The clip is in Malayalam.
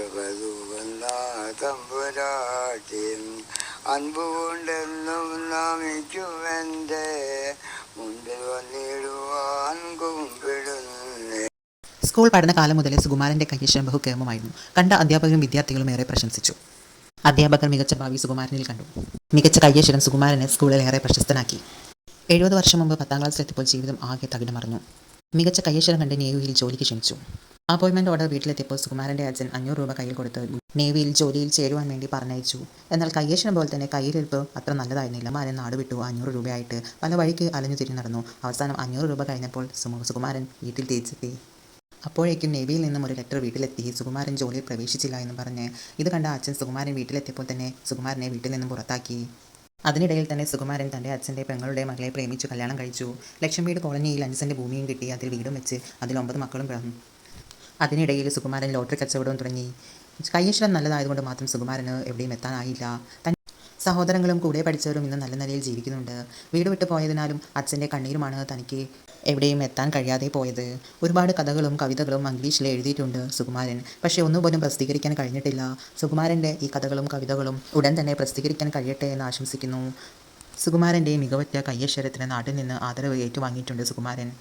കൃപതൂകുന്ന തമ്പുരാട്ടിൻ അൻപുകൊണ്ടെന്നും നമിക്കുമെൻ്റെ മുൻപിൽ വന്നിടുവാൻ കുമ്പിടുന്നേ. സ്കൂൾ പഠനകാലം മുതലേ സുകുമാരൻ്റെ കൈയക്ഷരം ബഹുകേമമായിരുന്നു. കണ്ട അധ്യാപകരും വിദ്യാർത്ഥികളും ഏറെ പ്രശംസിച്ചു. അധ്യാപകർ മികച്ച ഭാവി സുകുമാരനിൽ കണ്ടു. മികച്ച കൈയക്ഷരം സുകുമാരനെ സ്കൂളിൽ ഏറെ പ്രശസ്തനാക്കി. 70 വർഷം മുമ്പ് 10ാം ക്ലാസ്സിലെത്തിയപ്പോൾ ജീവിതം ആകെ തകിടമറിഞ്ഞു. മികച്ച കൈയക്ഷരം കണ്ട് നേവിയിൽ ജോലിക്ക് ക്ഷണിച്ചു. അപ്പോയിൻമെന്റ് ഓർഡർ വീട്ടിലെത്തിയപ്പോൾ സുകുമാരൻ്റെ അച്ഛൻ 500 രൂപ കയ്യിൽ കൊടുത്ത് നേവിയിൽ ജോലിയിൽ ചേരുവാൻ വേണ്ടി പറഞ്ഞയച്ചു. എന്നാൽ കയ്യക്ഷരം പോലെ തന്നെ കയ്യിലിരിപ്പ് അത്ര നല്ലതായിരുന്നില്ല. മാരൻ നാട് വിട്ടു 500 രൂപയായിട്ട് പല വഴിക്ക് അലഞ്ഞു തിരിഞ്ഞു നടന്നു. അവസാനം 500 രൂപ കഴിഞ്ഞപ്പോൾ സുകുമാരൻ വീട്ടിൽ തിരിച്ചെത്തി. അപ്പോഴേക്കും നേവിയിൽ നിന്നും ഒരു ലെറ്റർ വീട്ടിലെത്തി. സുകുമാരൻ ജോലിയിൽ പ്രവേശിച്ചില്ല എന്ന് പറഞ്ഞ് ഇത് കണ്ട അച്ഛൻ സുകുമാരൻ വീട്ടിലെത്തിയപ്പോൾ തന്നെ സുകുമാരനെ വീട്ടിൽ നിന്നും പുറത്താക്കി. അതിനിടയിൽ തന്നെ സുകുമാരൻ തൻ്റെ അച്ഛൻ്റെ പെങ്ങളുടെ മകളെ പ്രേമിച്ചു കല്യാണം കഴിച്ചു. ലക്ഷംവീട് കോളനിയിൽ 5 സെന്റ് ഭൂമിയും കിട്ടി. അതിൽ വീടും വെച്ച് അതിൽ 9 മക്കളും പിറന്നു. അതിനിടയിൽ സുകുമാരൻ ലോട്ടറി കച്ചവടവും തുടങ്ങി. കൈയക്ഷരം നല്ലതായതുകൊണ്ട് മാത്രം സുകുമാരന് എവിടെയും എത്താനായില്ല. സഹോദരങ്ങളും കൂടെ പഠിച്ചവരും ഇന്ന് നല്ല നിലയിൽ ജീവിക്കുന്നുണ്ട്. വീട് വിട്ടു പോയതിനാലും അച്ഛൻ്റെ കണ്ണീരുമാണ് തനിക്ക് എവിടെയും എത്താൻ കഴിയാതെ പോയത്. ഒരുപാട് കഥകളും കവിതകളും ഇംഗ്ലീഷിൽ എഴുതിയിട്ടുണ്ട് സുകുമാരൻ. പക്ഷേ ഒന്നുപോലും പ്രസിദ്ധീകരിക്കാൻ കഴിഞ്ഞിട്ടില്ല. സുകുമാരൻ്റെ ഈ കഥകളും കവിതകളും ഉടൻ തന്നെ പ്രസിദ്ധീകരിക്കാൻ കഴിയട്ടെ എന്ന് ആശംസിക്കുന്നു. സുകുമാരൻ്റെ മികവുറ്റ കൈയക്ഷരത്തിന് നാട്ടിൽ നിന്ന് ആദരവ് ഏറ്റുവാങ്ങിയിട്ടുണ്ട് സുകുമാരൻ.